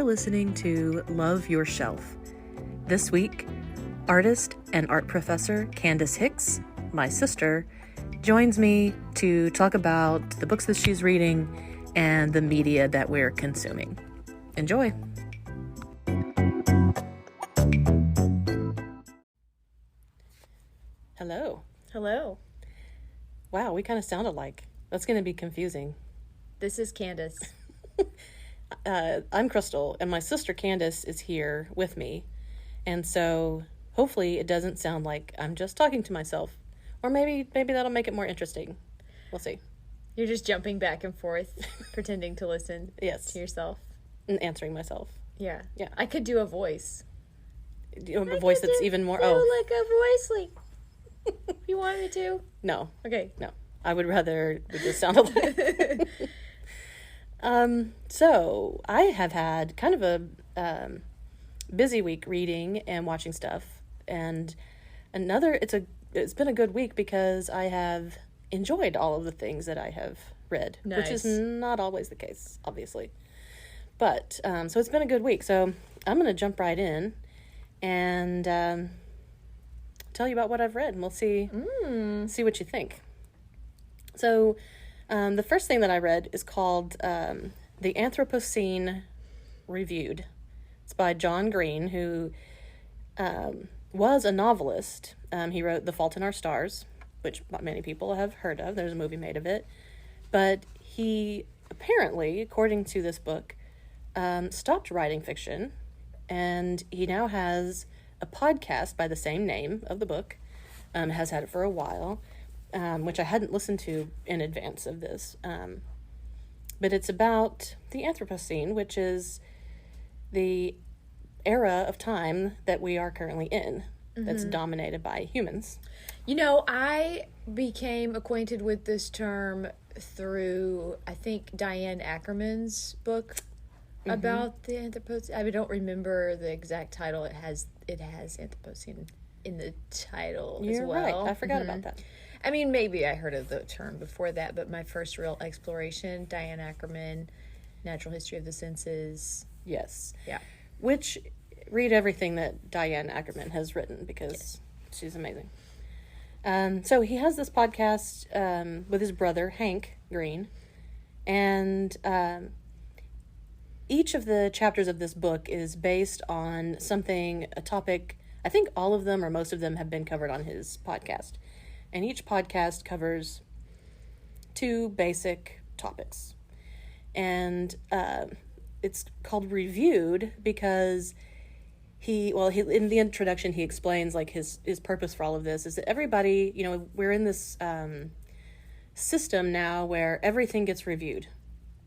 You're listening to Love Your Shelf. This week, artist and art professor Candace Hicks, my sister, joins me to talk about the books that she's reading and the media that we're consuming. Enjoy! Hello. Hello. Wow, we kind of sound alike. That's going to be confusing. This is Candace. I'm Crystal, and my sister Candace is here with me. And so hopefully it doesn't sound like I'm just talking to myself. Or maybe that'll make it more interesting. We'll see. You're just jumping back and forth, pretending to listen Yes. to yourself. And answering myself. Yeah. Yeah. I could do a voice. You know, a voice that's even more... like a voice, like... You want me to? No. Okay. No. I would rather we just sound alike. So I have had kind of a busy week reading and watching stuff, and it's been a good week because I have enjoyed all of the things that I have read, which is not always the case, obviously. But so it's been a good week. So I'm going to jump right in and tell you about what I've read, and we'll see what you think. So the first thing that I read is called The Anthropocene Reviewed. It's by John Green, who was a novelist. He wrote The Fault in Our Stars, which many people have heard of. There's a movie made of it. But he apparently, according to this book, stopped writing fiction, and he now has a podcast by the same name of the book, has had it for a while, which I hadn't listened to in advance of this. But it's about the Anthropocene, which is the era of time that we are currently in, that's dominated by humans. You know, I became acquainted with this term through, I think, Diane Ackerman's book about the Anthropocene. I don't remember the exact title. It has Anthropocene in the title as well. You're right. I forgot about that. I mean, maybe I heard of the term before that, but my first real exploration, Diane Ackerman, Natural History of the Senses. Yes. Yeah. Which, read everything that Diane Ackerman has written because she's amazing. So he has this podcast with his brother, Hank Green, and each of the chapters of this book is based on a topic. I think all of them or most of them have been covered on his podcast. And each podcast covers two basic topics. And it's called Reviewed because he in the introduction, he explains like his purpose for all of this is that everybody, we're in this system now where everything gets reviewed.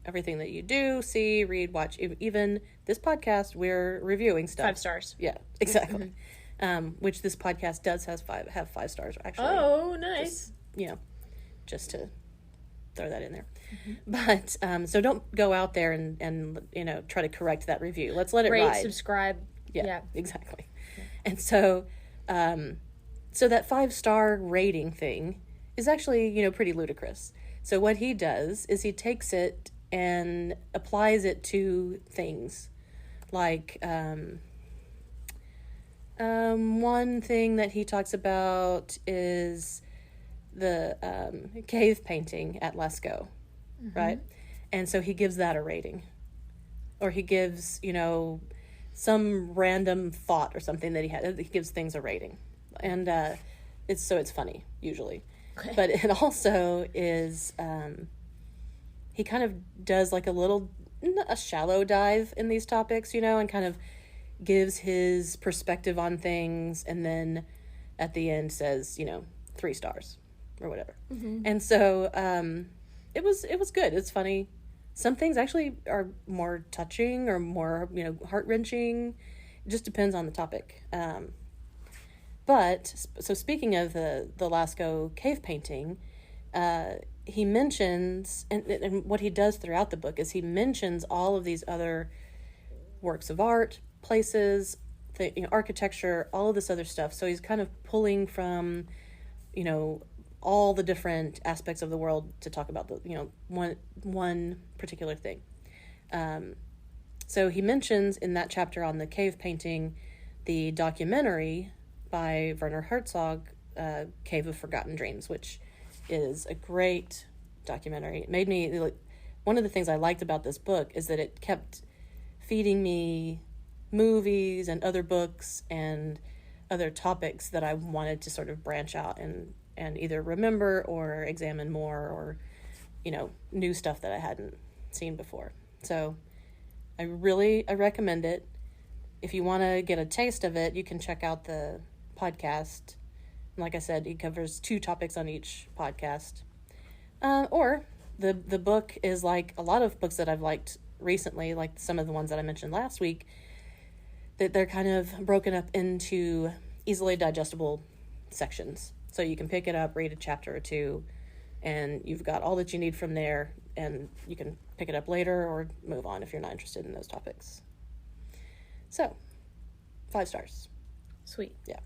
Everything that you do, see, read, watch, even this podcast, we're reviewing stuff. 5 stars. Yeah, exactly. Which this podcast does have 5 stars, actually. Oh, nice. Just to throw that in there. But, so don't go out there and try to correct that review. Let's let it ride. Subscribe. Yeah, exactly. Yeah. And so, so that 5-star rating thing is actually, pretty ludicrous. So what he does is he takes it and applies it to things like, one thing that he talks about is the cave painting at Lascaux, right? And so he gives that a rating. Or he gives, some random thought or something that he had. He gives things a rating. And it's funny, usually. Okay. But it also is, he kind of does like a shallow dive in these topics, and kind of gives his perspective on things, and then at the end says 3 stars or whatever. And so it was good. It's funny. Some things actually are more touching or more heart-wrenching. It just depends on the topic. But so speaking of the Lascaux cave painting, he mentions, and what he does throughout the book is he mentions all of these other works of art, places, architecture, all of this other stuff. So he's kind of pulling from, all the different aspects of the world to talk about the, one particular thing. So he mentions in that chapter on the cave painting the documentary by Werner Herzog, Cave of Forgotten Dreams, which is a great documentary. It made me, like, one of the things I liked about this book is that it kept feeding me movies and other books and other topics that I wanted to sort of branch out and either remember or examine more, or, new stuff that I hadn't seen before. So I recommend it. If you want to get a taste of it, you can check out the podcast. Like I said, he covers 2 topics on each podcast. Or the book is like a lot of books that I've liked recently, like some of the ones that I mentioned last week, that they're kind of broken up into easily digestible sections. So you can pick it up, read a chapter or 2, and you've got all that you need from there, and you can pick it up later or move on if you're not interested in those topics. So, 5 stars. Sweet. Yeah.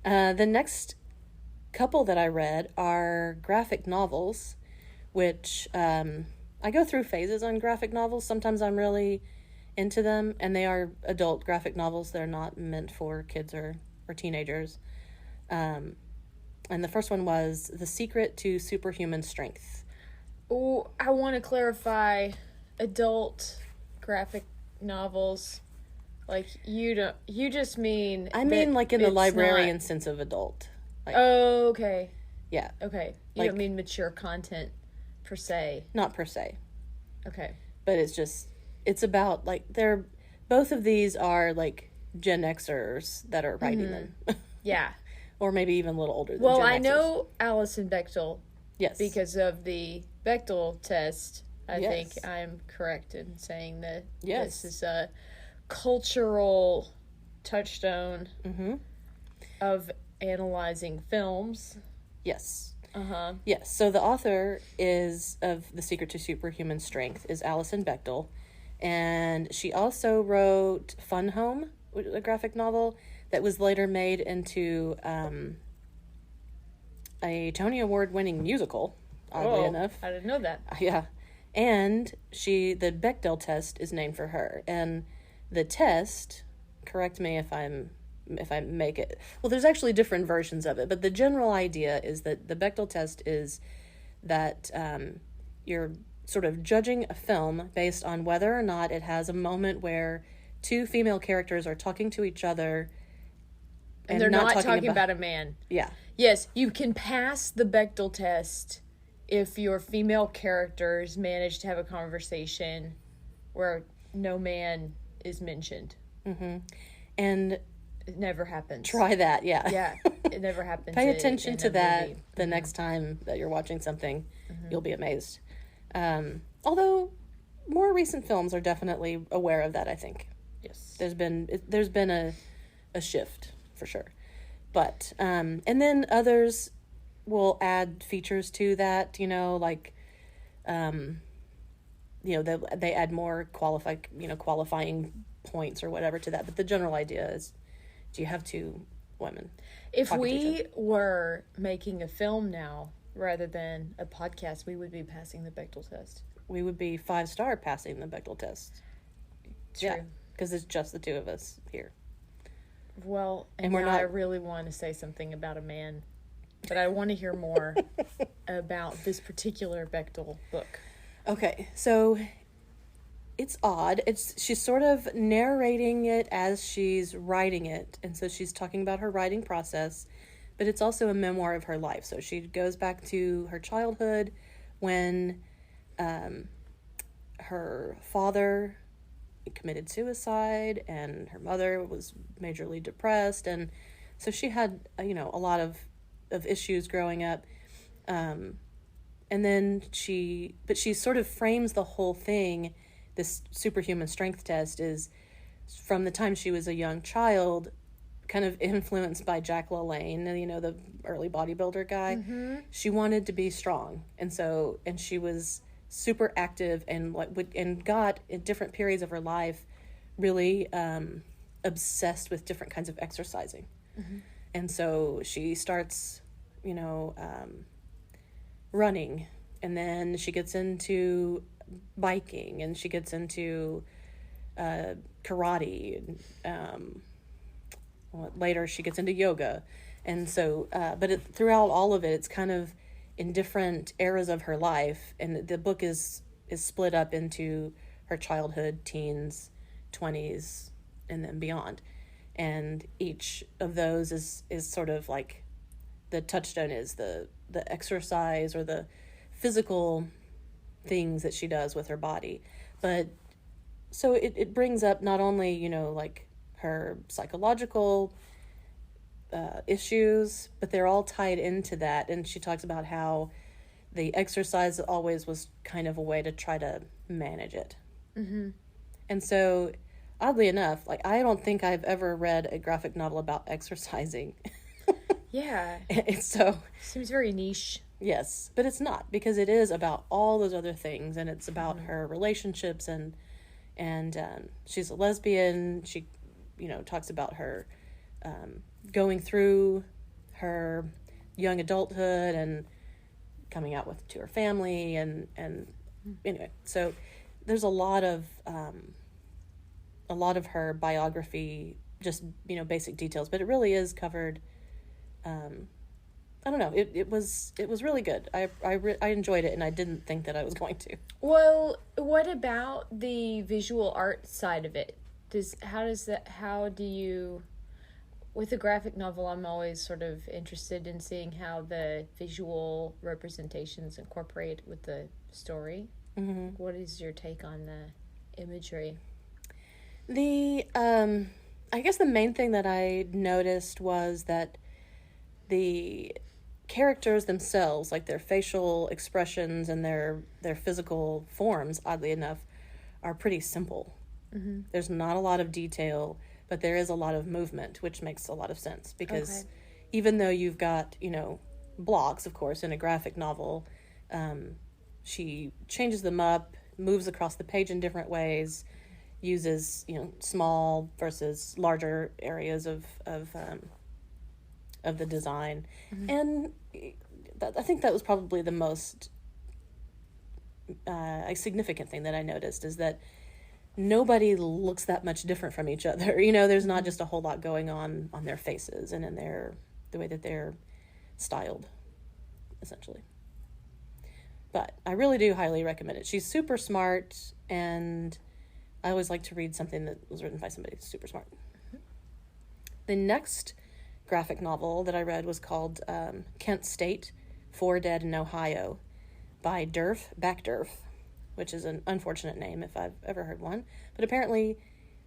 The next couple that I read are graphic novels, which I go through phases on graphic novels. Sometimes I'm really into them, and they are adult graphic novels. They're not meant for kids or teenagers. And the first one was The Secret to Superhuman Strength. Oh, I want to clarify, adult graphic novels. Like, you just mean... I mean, like, in the librarian sense of adult. Like, oh, okay. Yeah. Okay. You don't mean mature content, per se. Not per se. Okay. But it's about, like, both of these are, like, Gen Xers that are writing them. Yeah. Or maybe even a little older than Well, Gen Xers. I know Alison Bechtel. Yes. Because of the Bechtel test. I Yes. think I'm correct in saying that Yes. this is a cultural touchstone of analyzing films. Yes. Uh-huh. Yes. So the author of The Secret to Superhuman Strength is Alison Bechtel. And she also wrote Fun Home, a graphic novel that was later made into a Tony Award winning musical, oddly enough. I didn't know that. Yeah. And the Bechdel test is named for her. And the test, correct me if I make it, well, there's actually different versions of it, but the general idea is that the Bechdel test is that you're sort of judging a film based on whether or not it has a moment where 2 female characters are talking to each other and they're not talking about a man. Yeah. Yes, you can pass the Bechdel test if your female characters manage to have a conversation where no man is mentioned. Mm-hmm. And it never happens. Try that, yeah. Yeah, it never happens. Pay attention to that movie. the next time that you're watching something. You'll be amazed. Although more recent films are definitely aware of that, I think. Yes. There's been a shift for sure. But and then others will add features to that, like they add more qualifying points or whatever to that. But the general idea is, do you have 2 women? If we were making a film now rather than a podcast, we would be passing the Bechdel test. We would be 5-star passing the Bechdel test. True. Yeah, because it's just the 2 of us here. Well, and now I really want to say something about a man, but I want to hear more about this particular Bechdel book. Okay, so it's odd. She's sort of narrating it as she's writing it, and so she's talking about her writing process, but it's also a memoir of her life. So she goes back to her childhood when her father committed suicide and her mother was majorly depressed, and so she had a lot of issues growing up, and then she sort of frames the whole thing. This superhuman strength test is from the time she was a young child, kind of influenced by Jack LaLanne, the early bodybuilder guy. She wanted to be strong, and she was super active and got at different periods of her life really obsessed with different kinds of exercising. And so she starts running, and then she gets into biking, and she gets into karate. Later she gets into yoga. And so, but throughout all of it, it's kind of in different eras of her life. And the book is split up into her childhood, teens, 20s, and then beyond. And each of those is sort of like the touchstone is the exercise or the physical things that she does with her body. But so it brings up not only, you know, like her psychological issues, but they're all tied into that. And she talks about how the exercise always was kind of a way to try to manage it. Mm-hmm. And so, oddly enough, like, I don't think I've ever read a graphic novel about exercising. Yeah. It's so... Seems very niche. Yes, but it's not, because it is about all those other things, and it's about her relationships, and she's a lesbian. She, you know, talks about her going through her young adulthood and coming out to her family, and anyway, so there's a lot of her biography, just, you know, basic details, but it really is covered. I don't know. It was really good. I enjoyed it, and I didn't think that I was going to. Well, what about the visual art side of it? How do you, with a graphic novel, I'm always sort of interested in seeing how the visual representations incorporate with the story. Mm-hmm. What is your take on the imagery? I guess the main thing that I noticed was that the characters themselves, like their facial expressions and their physical forms, oddly enough, are pretty simple. Mm-hmm. There's not a lot of detail, but there is a lot of movement, which makes a lot of sense, because even though you've got, you know, blocks, of course, in a graphic novel, she changes them up, moves across the page in different ways, uses, you know, small versus larger areas of the design. Mm-hmm. And I think that was probably the most significant thing that I noticed, is that nobody looks that much different from each other. You know, there's not just a whole lot going on their faces and in the way that they're styled, essentially. But I really do highly recommend it. She's super smart, and I always like to read something that was written by somebody super smart. Mm-hmm. The next graphic novel that I read was called Kent State, 4 Dead in Ohio, by Durf Backdurf, which is an unfortunate name if I've ever heard one. But apparently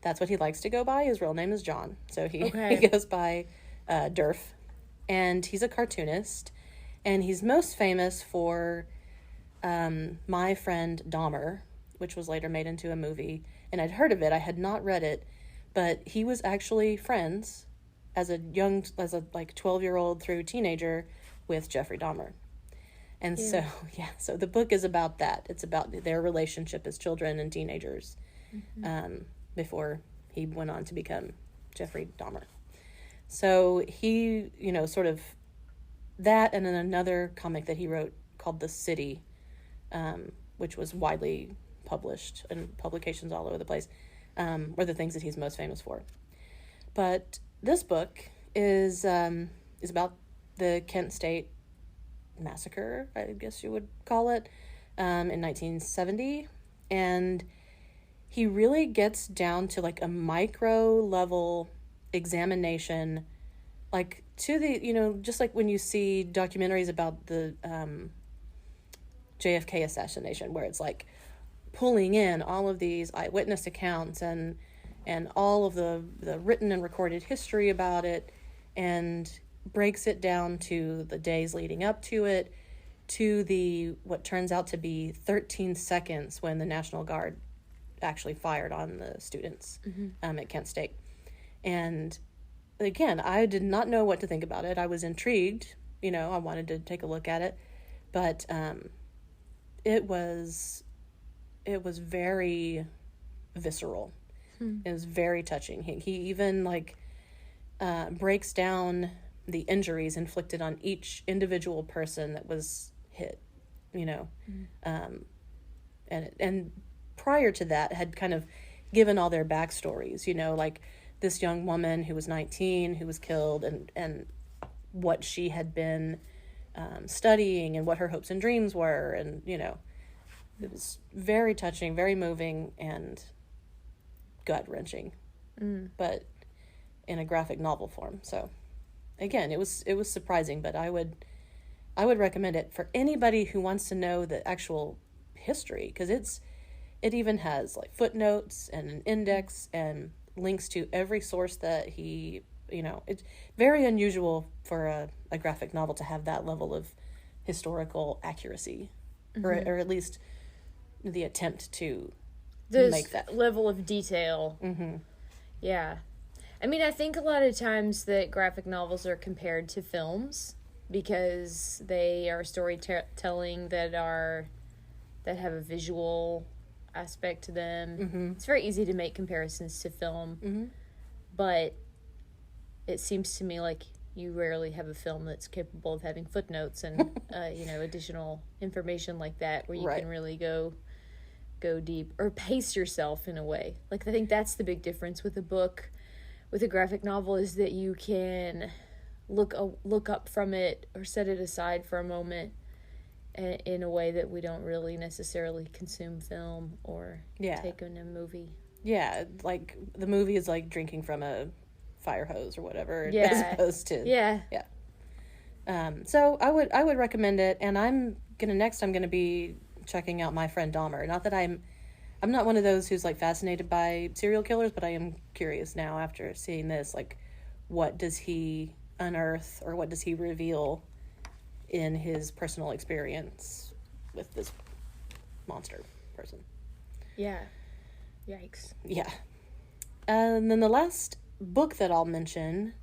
that's what he likes to go by. His real name is John, so he goes by Durf. And he's a cartoonist, and he's most famous for My Friend Dahmer, which was later made into a movie. And I'd heard of it. I had not read it, but he was actually friends as a 12-year-old through teenager with Jeffrey Dahmer. And so the book is about that. It's about their relationship as children and teenagers, before he went on to become Jeffrey Dahmer. So he, you know, sort of that, and then another comic that he wrote called The City, which was widely published in publications all over the place, were the things that he's most famous for. But this book is about the Kent State massacre, I guess you would call it, in 1970, and he really gets down to like a micro level examination, like to the, you know, just like when you see documentaries about the JFK assassination, where it's like pulling in all of these eyewitness accounts and all of the written and recorded history about it, and breaks it down to the days leading up to it, to the what turns out to be 13 seconds when the National Guard actually fired on the students at Kent State. And again, I did not know what to think about it. I was intrigued, you know, I wanted to take a look at it, but it was very visceral. It was very touching. He even like breaks down the injuries inflicted on each individual person that was hit, you know. And prior to that had kind of given all their backstories, you know, like this young woman who was 19 who was killed, and what she had been studying and what her hopes and dreams were. And, you know, it was very touching, very moving, and gut-wrenching, but in a graphic novel form. So again, it was surprising, but I would recommend it for anybody who wants to know the actual history, because it even has like footnotes and an index and links to every source that he, you know, it's very unusual for a graphic novel to have that level of historical accuracy, or at least the attempt to make that level of detail. Yeah. I mean, I think a lot of times that graphic novels are compared to films because they are storytelling that have a visual aspect to them. It's very easy to make comparisons to film, but it seems to me like you rarely have a film that's capable of having footnotes and you know, additional information like that, where you can really go deep or pace yourself in a way. Like, I think that's the big difference with a book. With a graphic novel is that you can look up from it or set it aside for a moment in a way that we don't really necessarily consume film or take in a movie. Yeah, like the movie is like drinking from a fire hose or whatever, as opposed to so I would recommend it, and I'm gonna be checking out My Friend Dahmer. Not that I'm not one of those who's like fascinated by serial killers, but I am curious now after seeing this, like, what does he unearth or what does he reveal in his personal experience with this monster person. Yeah. Yikes. Yeah. And then the last book that I'll mention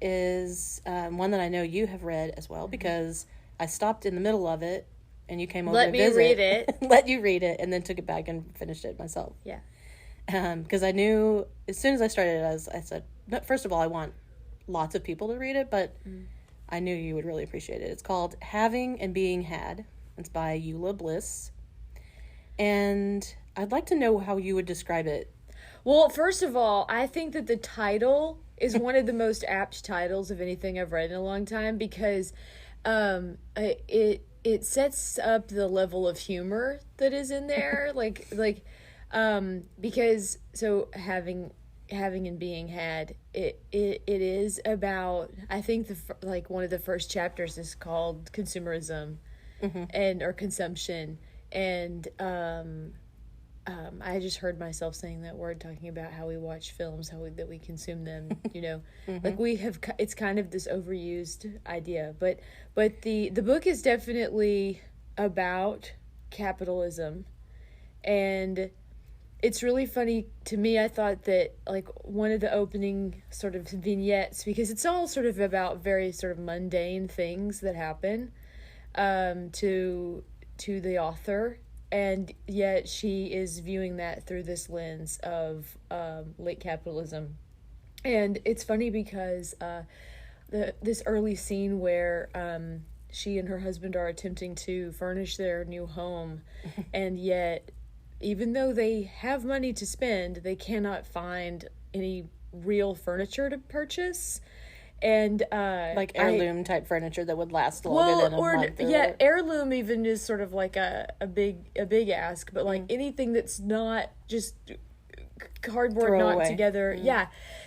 is one that I know you have read as well, because I stopped in the middle of it and you came over to visit. Let me read it. Let you read it, and then took it back and finished it myself. Yeah. Because I knew as soon as I started, I said, first of all, I want lots of people to read it, but I knew you would really appreciate it. It's called Having and Being Had. It's by Eula Bliss. And I'd like to know how you would describe it. Well, first of all, I think that the title is one of the most apt titles of anything I've read in a long time, because it sets up the level of humor that is in there, because so having and being had, it is about, I think one of the first chapters is called consumerism, or consumption, and I just heard myself saying that word, talking about how we watch films, that we consume them, you know, like it's kind of this overused idea, but the book is definitely about capitalism, and it's really funny to me. I thought that, like, one of the opening sort of vignettes, because it's all sort of about very sort of mundane things that happen to the author, and yet she is viewing that through this lens of late capitalism. And it's funny because this early scene where she and her husband are attempting to furnish their new home, and yet, even though they have money to spend, they cannot find any real furniture to purchase. And like heirloom type furniture that would last longer than a month. Yeah, heirloom even is sort of like a big ask, but like anything that's not just cardboard knocked together. Yeah.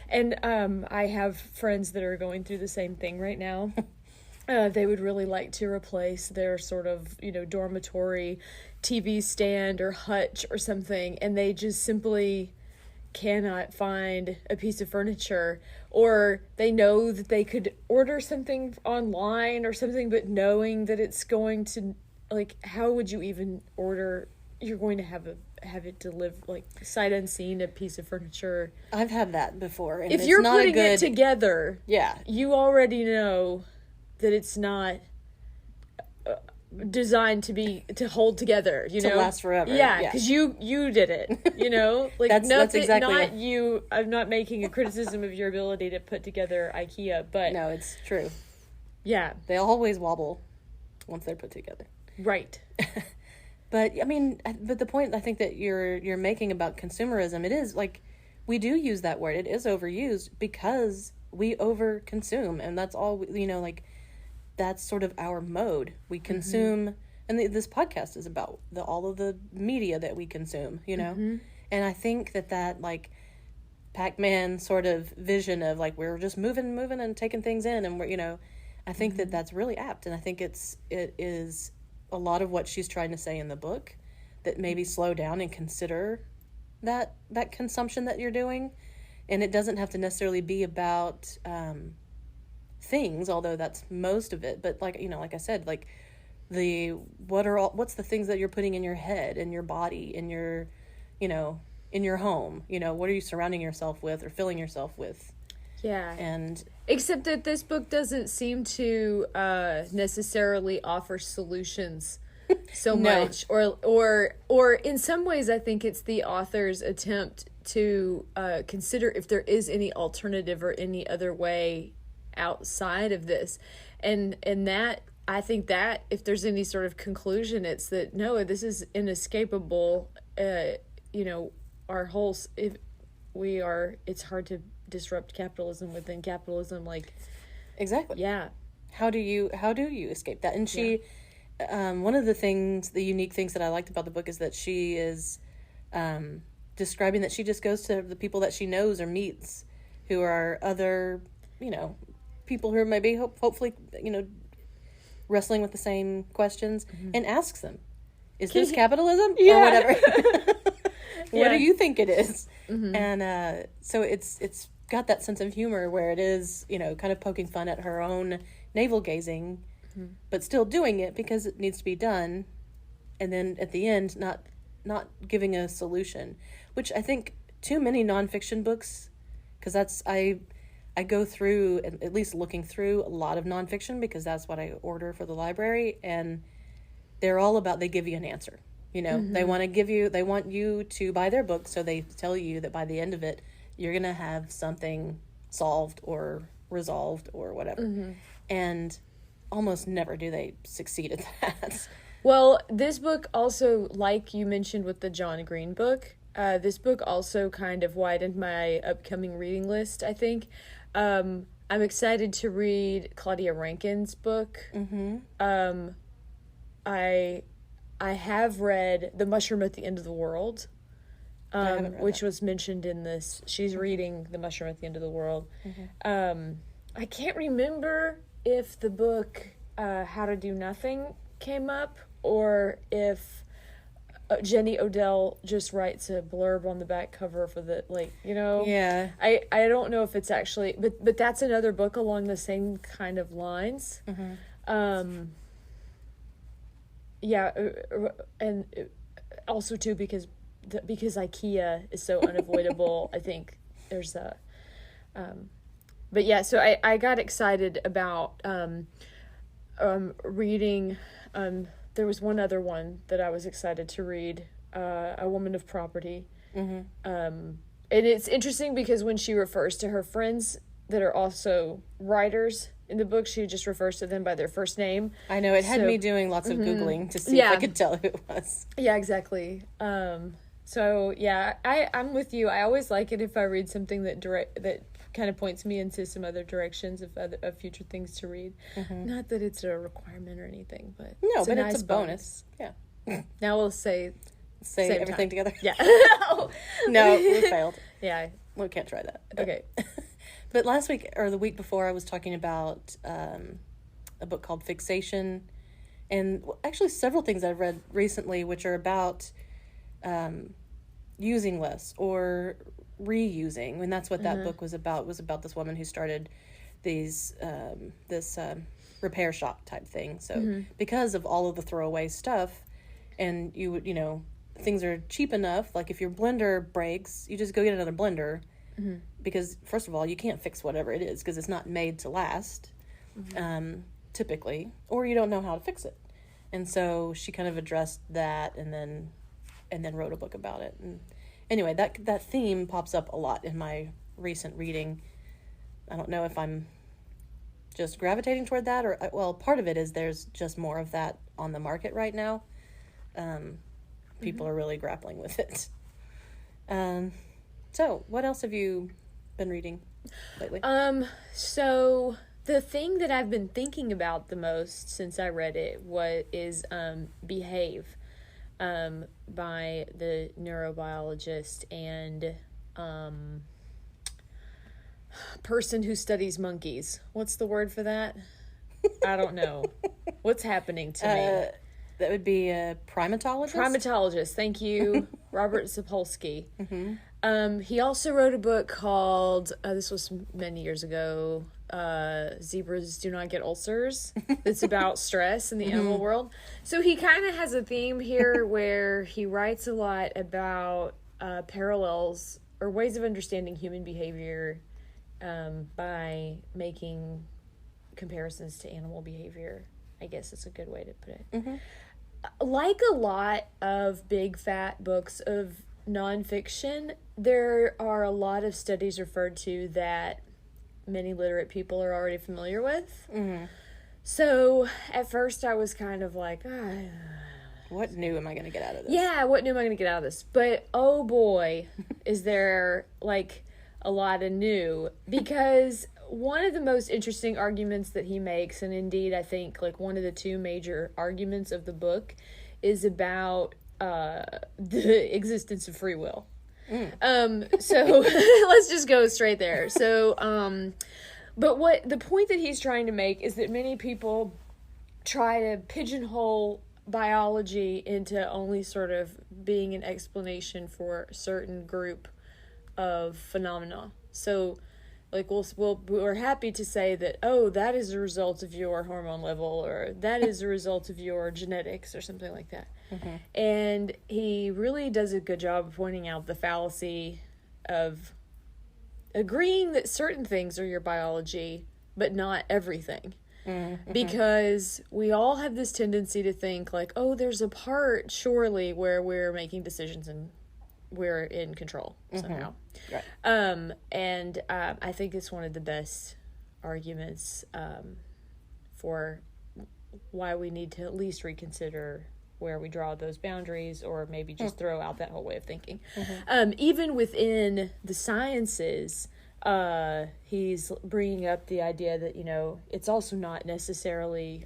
And I have friends that are going through the same thing right now. They would really like to replace their sort of, you know, dormitory TV stand or hutch or something, and they just simply cannot find a piece of furniture, or they know that they could order something online or something, but knowing that it's going to, like, how would you even order? You're going to have it delivered, like, sight unseen, a piece of furniture. I've had that before. And if you're putting it together, yeah, you already know that it's not designed to hold together, you know, to last forever. Yeah, because you did it, you know, like that's exactly not you. I'm not making a criticism of your ability to put together IKEA, but no, it's true. Yeah, they always wobble once they're put together. Right. But I mean, but the point I think that you're making about consumerism, it is like we do use that word. It is overused because we over consume, and that's all like that's sort of our mode. We consume, and this podcast is about all of the media that we consume, and I think that like Pac-Man sort of vision of like we're just moving and taking things in, and we're I think that that's really apt, and I think it is a lot of what she's trying to say in the book, that maybe slow down and consider that consumption that you're doing, and it doesn't have to necessarily be about things, although that's most of it. But like like I said, like what's the things that you're putting in your head, in your body, in your in your home, what are you surrounding yourself with or filling yourself with? Yeah. And except that this book doesn't seem to necessarily offer solutions so much, or in some ways I think it's the author's attempt to consider if there is any alternative or any other way outside of this, and that I think that if there's any sort of conclusion, it's that no, this is inescapable. Our whole it's hard to disrupt capitalism within capitalism, like exactly. Yeah. How do you escape that? And she one of the unique things that I liked about the book is that she is describing that she just goes to the people that she knows or meets who are other people who are maybe hopefully wrestling with the same questions, and asks them, is this capitalism or whatever? What do you think it is? And so it's got that sense of humor where it is kind of poking fun at her own navel gazing, but still doing it because it needs to be done, and then at the end not giving a solution, which I think too many nonfiction books, because that's I go through, at least looking through a lot of nonfiction because that's what I order for the library, and they're all about, they give you an answer. They want you to buy their book, so they tell you that by the end of it, you're going to have something solved or resolved or whatever. And almost never do they succeed at that. Well, this book also, like you mentioned with the John Green book, this book also kind of widened my upcoming reading list, I think. I'm excited to read Claudia Rankine's book. I have read The Mushroom at the End of the World, which was mentioned in this. She's reading The Mushroom at the End of the World. I can't remember if the book How to Do Nothing came up, or if Jenny Odell just writes a blurb on the back cover for the, Yeah. I don't know if it's actually, but that's another book along the same kind of lines. Yeah, and also too because IKEA is so unavoidable. I think there's a, but yeah. So I got excited about reading. There was one other one that I was excited to read, A Woman of Property. And it's interesting because when she refers to her friends that are also writers in the book, she just refers to them by their first name. I know, it had me doing lots of Googling to see if I could tell who it was. Yeah, exactly. So yeah, I'm with you. I always like it if I read something that kind of points me into some other directions of future things to read. Not that it's a requirement or anything, but no, but nice it's a bonus. Yeah. Now we'll say everything together. Yeah. No, we failed. Yeah. We can't try that. Okay. But last week or the week before, I was talking about a book called Fixation, and actually several things I've read recently which are about using less or reusing, and that's what that book was about. It was about this woman who started this repair shop type thing. So because of all of the throwaway stuff, and you would things are cheap enough, like if your blender breaks, you just go get another blender. Because first of all, you can't fix whatever it is because it's not made to last, typically, or you don't know how to fix it. And so she kind of addressed that, and then wrote a book about it. And anyway, that theme pops up a lot in my recent reading. I don't know if I'm just gravitating toward that, or part of it is there's just more of that on the market right now. people are really grappling with it. So what else have you been reading lately? So the thing that I've been thinking about the most since I read it is Behave, by the neurobiologist and person who studies monkeys. What's the word for that? I don't know. What's happening to me? That would be a primatologist? Primatologist, thank you. Robert Sapolsky. He also wrote a book called, this was many years ago, Zebras Do Not Get Ulcers. It's about stress in the animal world. So he kind of has a theme here where he writes a lot about parallels or ways of understanding human behavior by making comparisons to animal behavior. I guess is a good way to put it. Like a lot of big fat books of nonfiction, there are a lot of studies referred to that many literate people are already familiar with. So at first I was kind of like, what new am I going to get out of this? Yeah, what new am I going to get out of this? But oh boy, is there like a lot of new, because one of the most interesting arguments that he makes, and indeed I think like one of the two major arguments of the book, is about the existence of free will. So let's just go straight there. So, but what the point that he's trying to make is that many people try to pigeonhole biology into only sort of being an explanation for a certain group of phenomena. So like we're happy to say that, oh, that is a result of your hormone level, or that is a result of your genetics, or something like that. And he really does a good job of pointing out the fallacy of agreeing that certain things are your biology, but not everything. Because we all have this tendency to think like, oh, there's a part surely where we're making decisions and we're in control somehow. Right. And I think it's one of the best arguments for why we need to at least reconsider where we draw those boundaries, or maybe just throw out that whole way of thinking. Even within the sciences, he's bringing up the idea that, you know, it's also not necessarily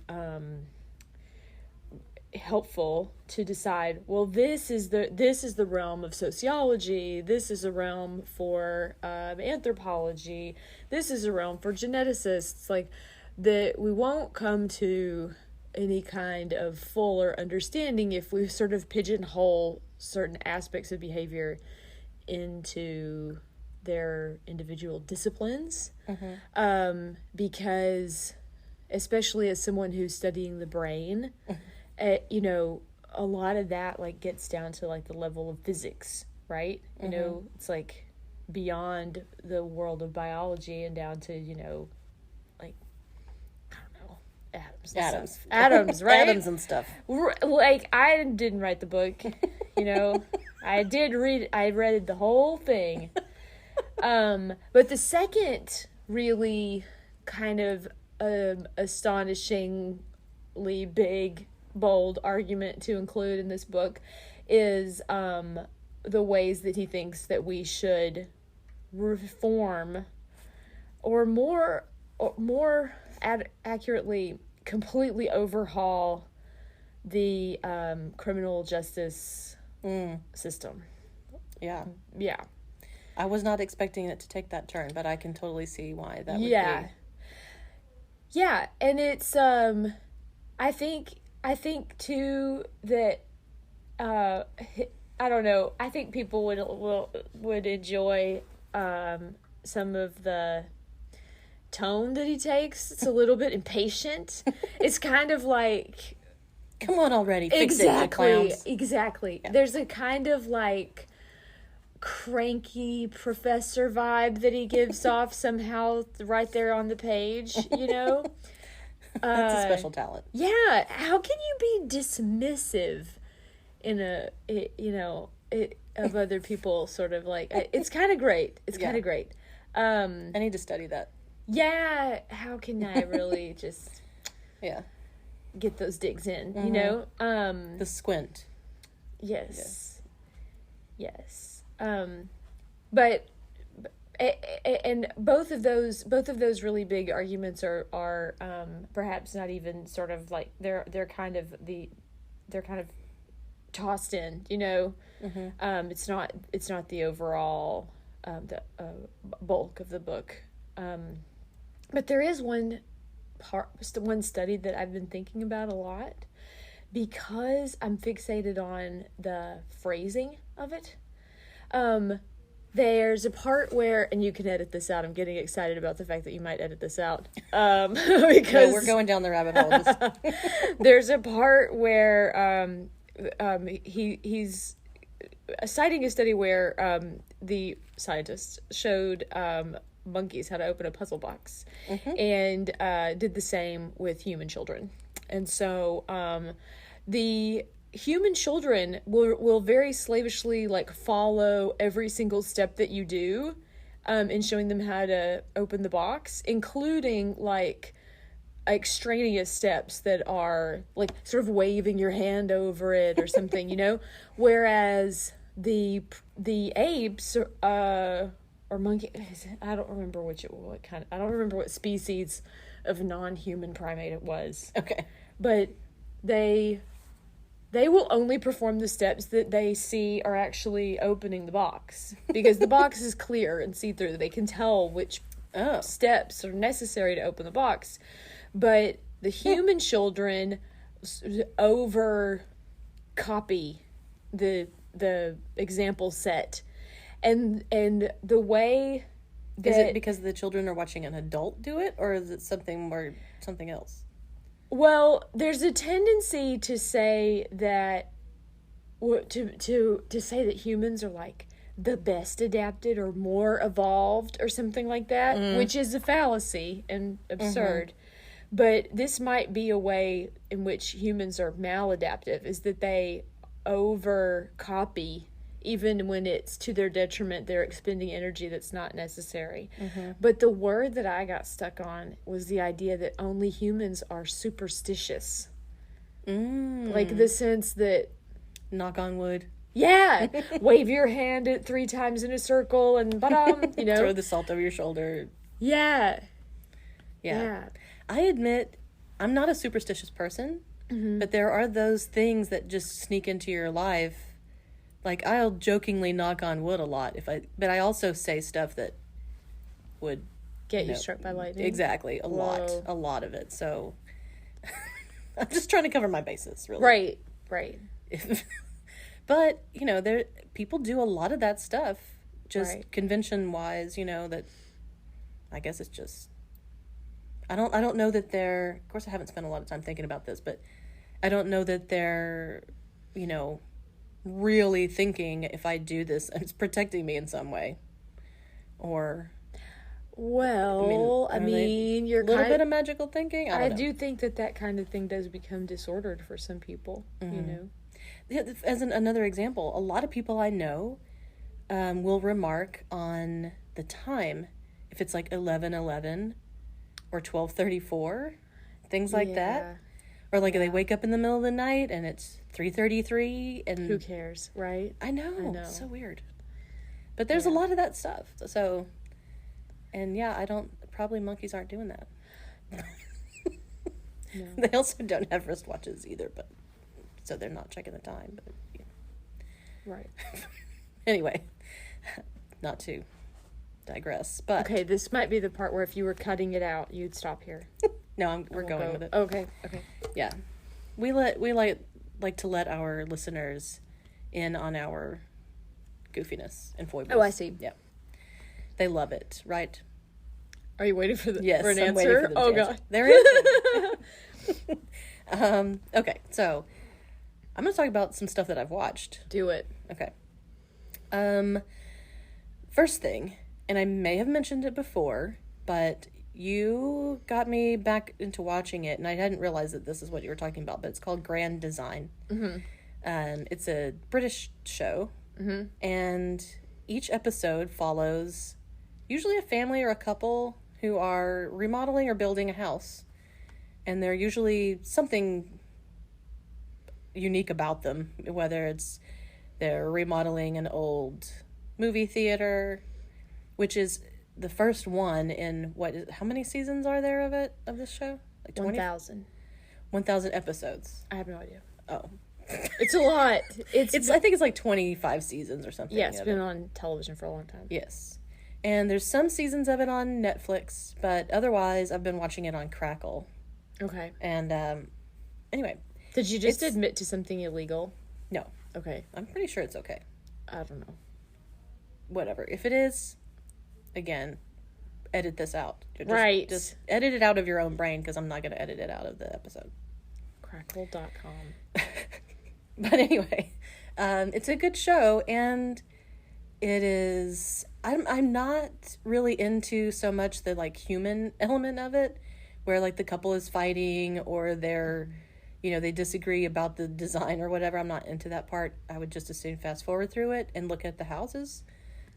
helpful to decide, well, this is the realm of sociology, this is a realm for anthropology, this is a realm for geneticists. Like, that we won't come to any kind of fuller understanding if we sort of pigeonhole certain aspects of behavior into their individual disciplines. Because especially as someone who's studying the brain, you know, a lot of that like gets down to like the level of physics, right? You know, it's like beyond the world of biology and down to, you know, like, I don't know, atoms, right? Atoms and stuff. Like, I didn't write the book, you know. I read the whole thing. But the second really kind of astonishingly big, bold argument to include in this book is the ways that he thinks that we should reform, or more accurately, completely overhaul the criminal justice system. Yeah. Yeah. I was not expecting it to take that turn, but I can totally see why that would be. Yeah, and it's I think too that I don't know. I think people would enjoy some of the tone that he takes. It's a little bit impatient. It's kind of like, come on already, fix it, you clowns. Exactly. Yeah. There's a kind of like cranky professor vibe that he gives off somehow right there on the page, you know. That's a special talent. Yeah, how can you be dismissive of other people? Sort of like, it's kind of great. It's kind of great. I need to study that. Yeah, how can I really just get those digs in? You know, the squint. Yes. Yes. But and both of those really big arguments are perhaps not even sort of like they're kind of tossed in, you know. Mm-hmm. It's not the overall the bulk of the book. But there is one study that I've been thinking about a lot because I'm fixated on the phrasing of it. There's a part where, and you can edit this out. I'm getting excited about the fact that you might edit this out. Because no, we're going down the rabbit hole. There's a part where he's citing a study where the scientists showed monkeys how to open a puzzle box, and did the same with human children. And so the human children will very slavishly like follow every single step that you do in showing them how to open the box, including like extraneous steps that are like sort of waving your hand over it or something, you know, whereas the apes or monkey, I don't remember I don't remember what species of non-human primate it was. Okay. But they will only perform the steps that they see are actually opening the box, because the box is clear and see-through. They can tell which steps are necessary to open the box. But the human children over copy the example set, and the way that, is it because the children are watching an adult do it, or is it something else? Well, there's a tendency to say that to say that humans are like the best adapted or more evolved or something like that, which is a fallacy and absurd. But this might be a way in which humans are maladaptive, is that they over copy even when it's to their detriment. They're expending energy that's not necessary. But the word that I got stuck on was the idea that only humans are superstitious. Like the sense that, knock on wood, yeah, wave your hand at 3 times in a circle and you know, throw the salt over your shoulder. Yeah. I admit I'm not a superstitious person, but there are those things that just sneak into your life. Like, I'll jokingly knock on wood a lot but I also say stuff that would get you struck by lightning. Exactly, a lot of it. So I'm just trying to cover my bases, really. Right. But you know, people do a lot of that stuff, just convention wise. You know, that I guess it's just. I don't know that they're. Of course, I haven't spent a lot of time thinking about this, but I don't know that they're, you know, really thinking if I do this, it's protecting me in some way, or. Well, I mean you're a little bit of magical thinking. I do think that kind of thing does become disordered for some people. You know. Yeah, as another example, a lot of people I know will remark on the time, if it's like 11:11 or 12:34, things like that, or like they wake up in the middle of the night and it's 3:33, and who cares, right? I know. It's so weird, but there's a lot of that stuff. So, and probably monkeys aren't doing that. No. They also don't have wristwatches either, but. So they're not checking the time, but right. Anyway, not to digress, but okay, this might be the part where if you were cutting it out, you'd stop here. No, we're going with it. Okay. Yeah, we like to let our listeners in on our goofiness and foibles. Oh, I see. Yeah, they love it, right? Are you waiting for yes, for an I'm answer? waiting for them oh to God, answer. They're answering. Okay, so. I'm going to talk about some stuff that I've watched. Do it. Okay. First thing, and I may have mentioned it before, but you got me back into watching it, and I hadn't realized that this is what you were talking about, but it's called Grand Design. It's a British show, and each episode follows usually a family or a couple who are remodeling or building a house, and they're usually something unique about them, whether it's they're remodeling an old movie theater, which is the first one in how many seasons are there of this show? Like 1,000. 1,000 episodes. I have no idea. Oh. It's a lot. It's I think it's like 25 seasons or something. Yeah, it's been on television for a long time. Yes. And there's some seasons of it on Netflix, but otherwise I've been watching it on Crackle. Okay. And anyway. Did you just admit to something illegal? No. Okay. I'm pretty sure it's okay. I don't know. Whatever. If it is, again, edit this out. Just edit it out of your own brain, because I'm not going to edit it out of the episode. Crackle.com. But anyway, it's a good show, and it is... I'm not really into so much the, like, human element of it, where, like, the couple is fighting, or they're... they disagree about the design or whatever. I'm not into that part. I would just as soon fast forward through it and look at the houses.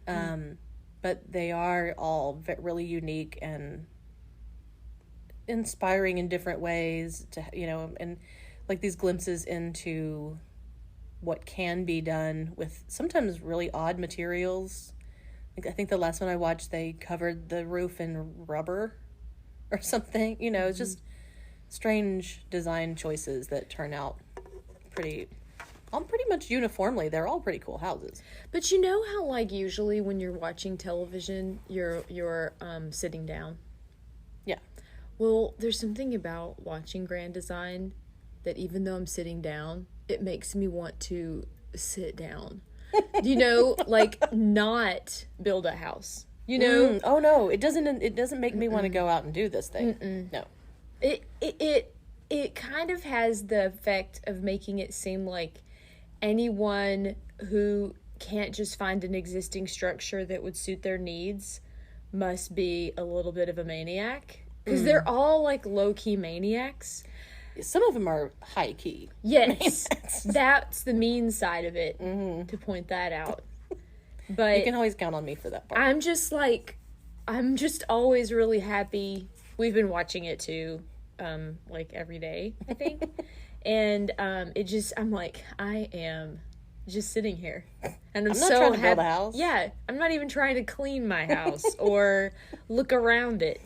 But they are all really unique and inspiring in different ways to, and like these glimpses into what can be done with sometimes really odd materials. Like, I think the last one I watched, they covered the roof in rubber or something. It's just strange design choices that turn out pretty much uniformly. They're all pretty cool houses. But you know how, like, usually when you're watching television, you're sitting down? Yeah. Well, there's something about watching grand design that even though I'm sitting down, it makes me want to sit down. Like, not build a house. Oh no, it doesn't make me want to go out and do this thing. No. It kind of has the effect of making it seem like anyone who can't just find an existing structure that would suit their needs must be a little bit of a maniac. Because they're all, like, low-key maniacs. Some of them are high-key. Yes. That's the mean side of it, to point that out. But you can always count on me for that part. I'm just always really happy. We've been watching it, too, like, every day, I think. And I'm like, I am just sitting here. And I'm not so trying to build a house. Yeah, I'm not even trying to clean my house or look around it,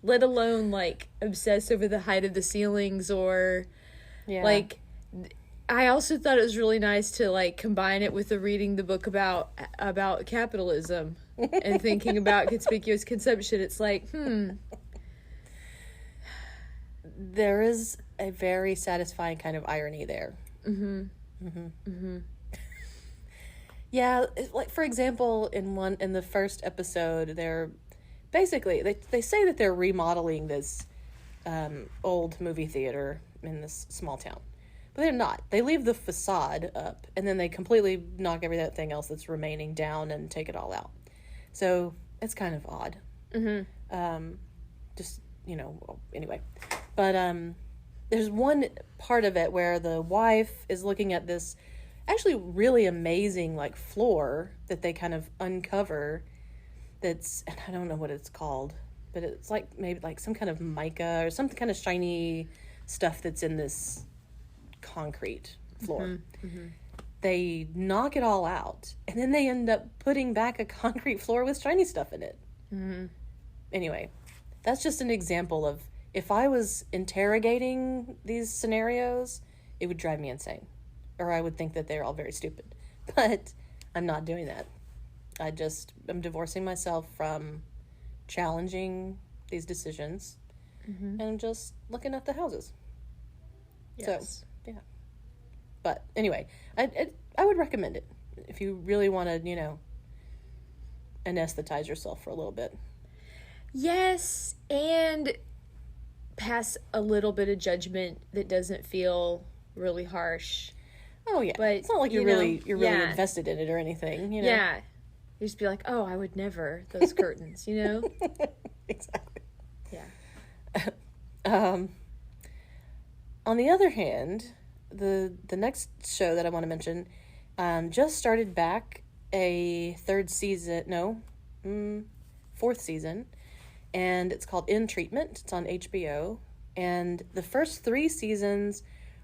let alone, like, obsess over the height of the ceilings or, like, I also thought it was really nice to, like, combine it with reading the book about capitalism and thinking about conspicuous consumption. It's like, There is a very satisfying kind of irony there. Yeah, like, for example, in the first episode, they're basically they say that they're remodeling this old movie theater in this small town, but they're not. They leave the facade up, and then they completely knock everything else that's remaining down and take it all out. So it's kind of odd. Just anyway, but there's one part of it where the wife is looking at this actually really amazing, like, floor that they kind of uncover. That's, and I don't know what it's called, but it's like maybe like some kind of mica or some kind of shiny stuff that's in this concrete floor. They knock it all out, and then they end up putting back a concrete floor with shiny stuff in it. Anyway, that's just an example of, if I was interrogating these scenarios, it would drive me insane. Or I would think that they're all very stupid. But I'm not doing that. I'm divorcing myself from challenging these decisions. And I'm just looking at the houses. yes. So, yeah. But anyway, I would recommend it if you really want to, anesthetize yourself for a little bit. Yes, and pass a little bit of judgment that doesn't feel really harsh. Oh yeah, but it's not like you're really invested in it or anything. Yeah, you just be like, oh, I would never, those curtains. Exactly. Yeah. On the other hand, the next show that I want to mention just started back a fourth season, and it's called In Treatment. It's on HBO, and the first 3 seasons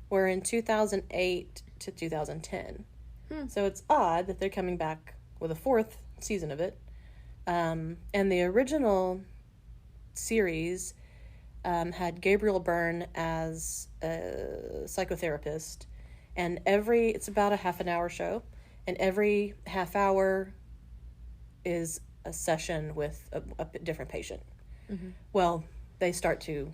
were in 2008 to 2010. So it's odd that they're coming back with a fourth season of it. And the original series had Gabriel Byrne as a psychotherapist, and it's about a half an hour show, and every half hour is a session with a different patient. Well, they start to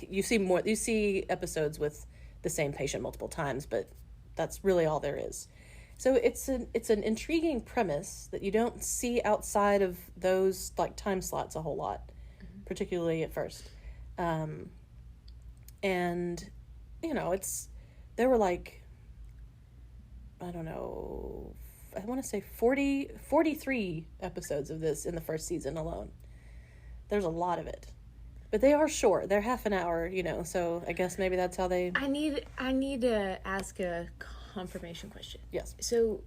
you see episodes with the same patient multiple times, but that's really all there is. So it's an intriguing premise that you don't see outside of those like time slots a whole lot, particularly at first. And there were like, I don't know, I want to say 43 episodes of this in the first season alone. There's a lot of it. But they are short. They're half an hour, so I guess maybe that's how they... I need to ask a confirmation question. Yes. So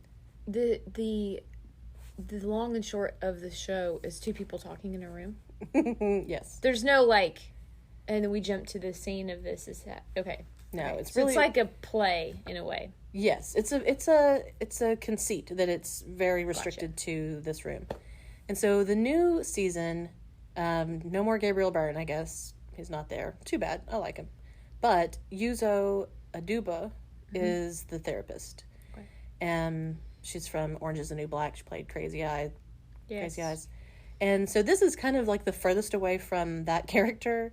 the long and short of the show is two people talking in a room? Yes. There's no like, and then we jump to the scene of this is that okay. No, okay. it's so really... it's like a play in a way. Yes, it's a conceit that it's very restricted to this room. And so the new season, no more Gabriel Byrne, I guess. He's not there. Too bad. I like him. But Yuzo Aduba is the therapist. Okay. And she's from Orange is the New Black. She played Crazy Eyes. And so this is kind of like the furthest away from that character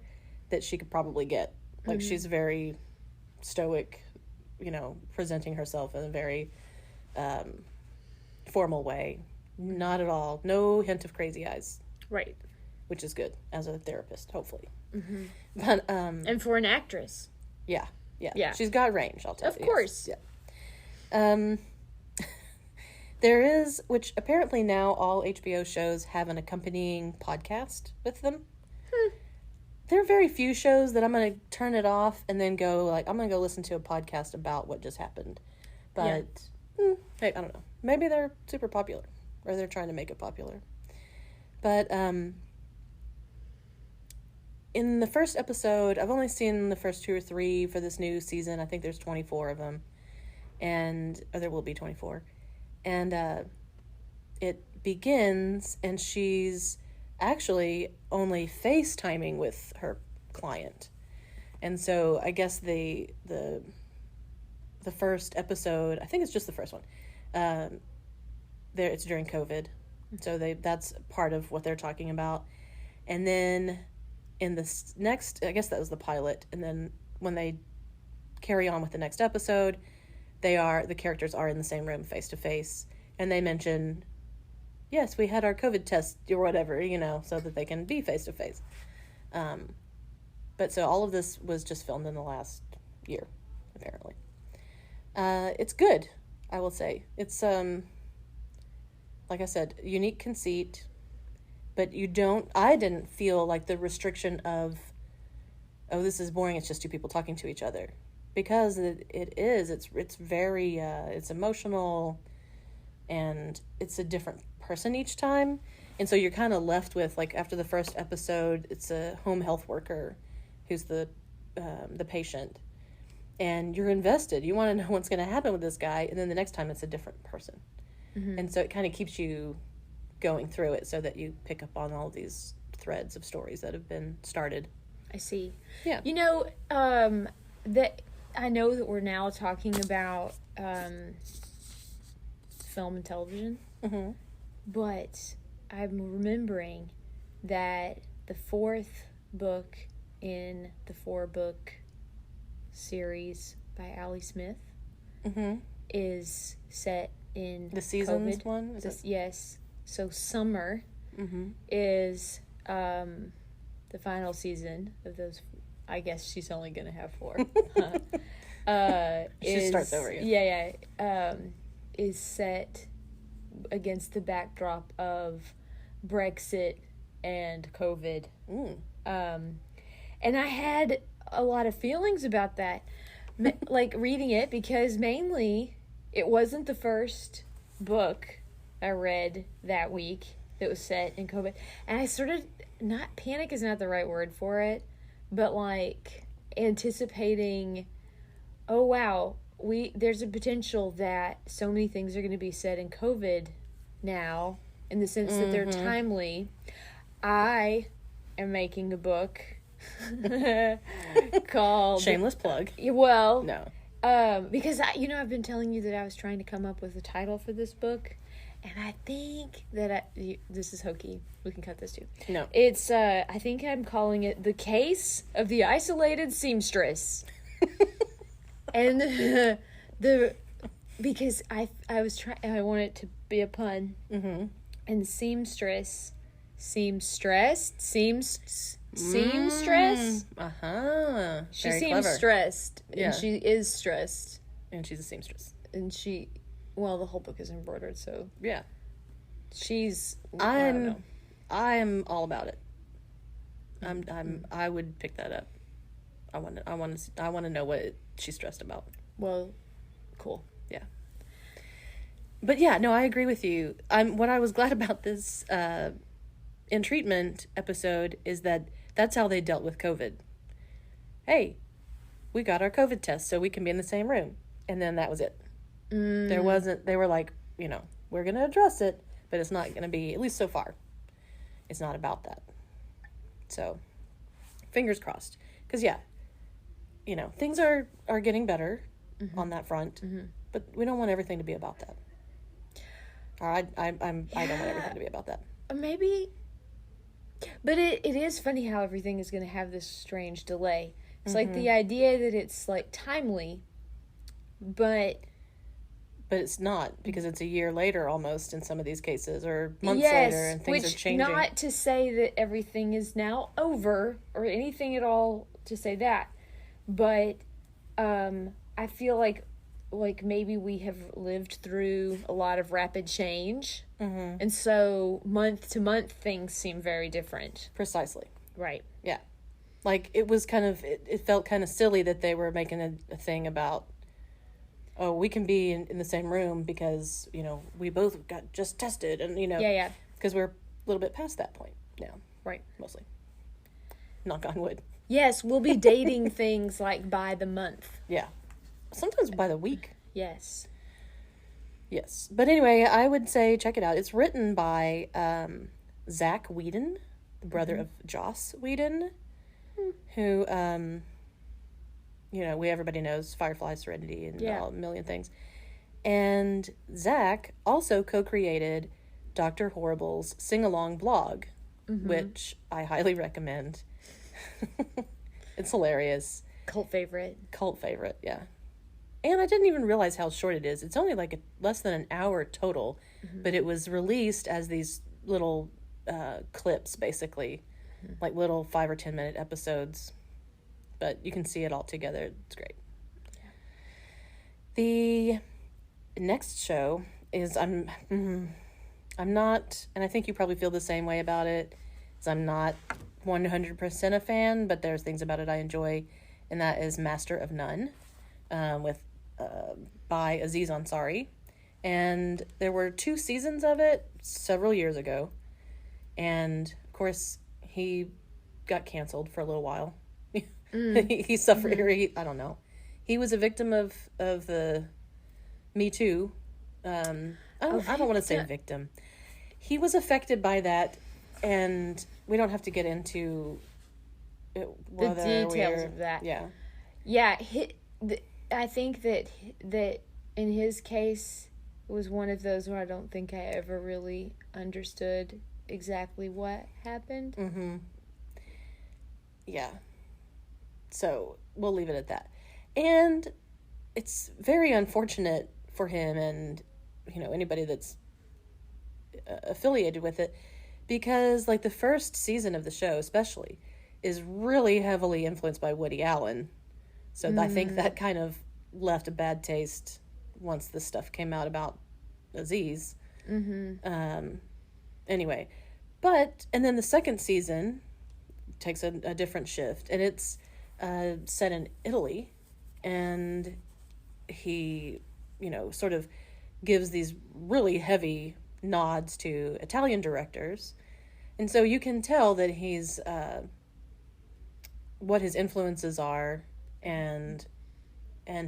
that she could probably get. Like she's very stoic, presenting herself in a very formal way. Not at all. No hint of Crazy Eyes. Right. Which is good as a therapist, hopefully. But and for an actress. Yeah. She's got range, I'll tell you. Of course. Yes. Yeah. There is, which apparently now all HBO shows have an accompanying podcast with them. There are very few shows that I'm going to turn it off and then go, I'm going to go listen to a podcast about what just happened. But, hey, I don't know. Maybe they're super popular, or they're trying to make it popular. But, in the first episode, I've only seen the first 2 or 3 for this new season. I think there's 24 of them. Or there will be 24. And it begins, and she's actually only FaceTiming with her client. And so I guess the first episode, I think it's just the first one, it's during COVID. So that's part of what they're talking about. And then in the next, I guess that was the pilot, and then when they carry on with the next episode, the characters are in the same room face to face, and they mention, yes, we had our COVID test or whatever, so that they can be face to face. But so all of this was just filmed in the last year, apparently. It's good, I will say. It's like I said, unique conceit, but I didn't feel like the restriction of, oh, this is boring, it's just two people talking to each other. Because it's very, it's emotional, and it's a different person each time. And so you're kind of left with, after the first episode, it's a home health worker who's the patient. And you're invested. You want to know what's going to happen with this guy. And then the next time it's a different person. And so it kind of keeps you going through it so that you pick up on all these threads of stories that have been started. I see. Yeah. That I know that we're now talking about film and television, but I'm remembering that the 4th book in the 4-book series by Allie Smith is set in the seasons COVID. one? Yes. So summer is the final season of those. I guess she's only going to have 4. She starts over again. Yeah. Is set against the backdrop of Brexit and COVID. And I had a lot of feelings about that, reading it, because mainly it wasn't the first book I read that week that was set in COVID. And I started, panic is not the right word for it, but anticipating, oh wow, there's a potential that so many things are going to be said in COVID now, in the sense that they're timely. I am making a book called Shameless plug. Well, No. because I've been telling you that I was trying to come up with a title for this book, and I think that this is hokey. We can cut this too. No. It's I think I'm calling it The Case of the Isolated Seamstress. And because I was trying, I want it to be a pun. Mm-hmm. And seamstress seems stressed, seamstress. Uh-huh. She Very seems clever. stressed, Yeah. and she is stressed, And she's a seamstress. and the whole book is embroidered, so Yeah. I don't know. I'm all about it. I would pick that up. I want to know what she's stressed about. Well, cool. Yeah. But yeah, no, I agree with you. What I was glad about this in treatment episode is that that's how they dealt with COVID. Hey, we got our COVID test so we can be in the same room. And then that was it. They were like, we're going to address it, but it's not going to be, at least so far, it's not about that. So, fingers crossed. Because, yeah, things are getting better on that front, but we don't want everything to be about that. Or I don't want everything to be about that. Maybe, but it is funny how everything is going to have this strange delay. It's like the idea that it's like timely, but it's not, because it's a year later almost in some of these cases, or months later, and things are changing. Not to say that everything is now over or anything at all to say that, but I feel like maybe we have lived through a lot of rapid change, and so month to month things seem very different. Precisely. Right. Yeah. Like, it was kind of, it felt kind of silly that they were making a thing about, oh, we can be in the same room because, we both got just tested, and, Yeah. because we're a little bit past that point now. Right. Mostly. Knock on wood. Yes, we'll be dating things like by the month. Yeah. Sometimes by the week. Yes. Yes. But anyway, I would say check it out. It's written by Zach Whedon, the brother of Joss Whedon, who, everybody knows Firefly, Serenity, and a million things. And Zach also co-created Dr. Horrible's sing-along blog, which I highly recommend. It's hilarious. Cult favorite, yeah. And I didn't even realize how short it is. It's only like less than an hour total, but it was released as these little clips, basically, like little 5 or 10 minute episodes. But you can see it all together. It's great. Yeah. The next show is I'm not, and I think you probably feel the same way about it, is I'm not 100% a fan, but there's things about it I enjoy, and that is Master of None, by Aziz Ansari. And there were 2 seasons of it several years ago, and of course he got canceled for a little while. He suffered, I don't know. He was a victim of the Me Too. I don't want to say victim. He was affected by that, and we don't have to get into the details of that. Yeah. Yeah, I think that in his case was one of those where I don't think I ever really understood exactly what happened. Mm-hmm. Yeah. So we'll leave it at that. And it's very unfortunate for him and, anybody that's affiliated with it, because like the first season of the show especially is really heavily influenced by Woody Allen. So I think that kind of left a bad taste once this stuff came out about Aziz. Anyway, and then the second season takes a different shift, and it's set in Italy, and he, sort of gives these really heavy nods to Italian directors, and so you can tell that he's what his influences are and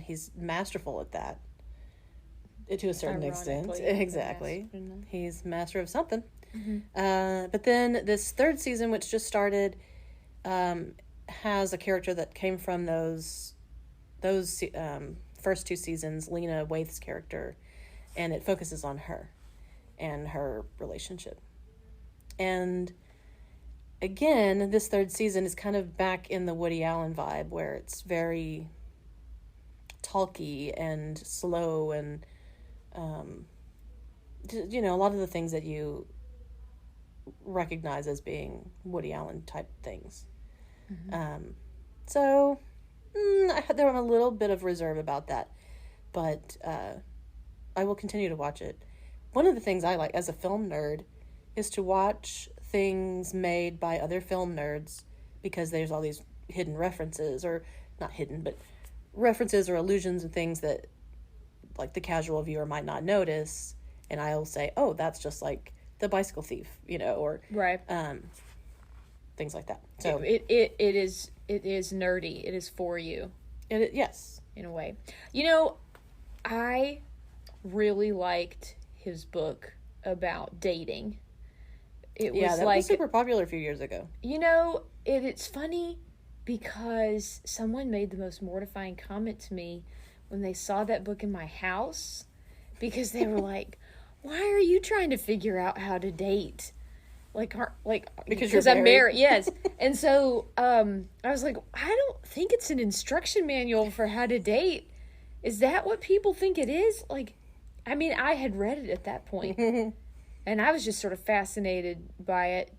he's masterful at that to a certain extent. Ironically, Exactly. He's master of something. Mm-hmm. But then this third season, which just started, has a character that came from those first two seasons, Lena Waithe's character, and it focuses on her and her relationship. And again, this third season is kind of back in the Woody Allen vibe, where it's very talky and slow and, you know, a lot of the things that you recognize as being Woody Allen type things. So there am a little bit of reserve about that, but I will continue to watch it. One of the things I like as a film nerd is to watch things made by other film nerds, because there's all these hidden references, or not hidden, but references or allusions and things that like the casual viewer might not notice, and I'll say, oh, that's just like The Bicycle Thief, you know, or Right. Things like that. So it is nerdy. It is for you. Yes. In a way. You know, I really liked his book about dating. It was that like, was super popular a few years ago. you know, it's funny because someone made the most mortifying comment to me when they saw that book in my house, because they were like, why are you trying to figure out how to date? Because I'm married. Yes. And so I was like, I don't think it's an instruction manual for how to date. Is that what people think it is? Like, I mean, I had read it at that point, and I was just sort of fascinated by it,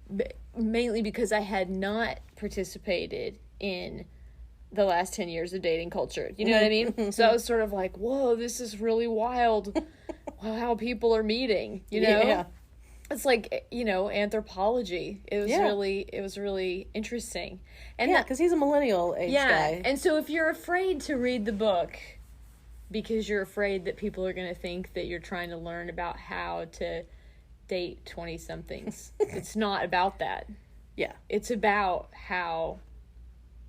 mainly because I had not participated in the last 10 years of dating culture. You know what I mean? So I was sort of like, whoa, this is really wild. How people are meeting, you know? Yeah. It's like, you know, anthropology. It was really interesting. And because he's a millennial age guy. And so if you're afraid to read the book because you're afraid that people are going to think that you're trying to learn about how to date 20-somethings, it's not about that. Yeah. It's about how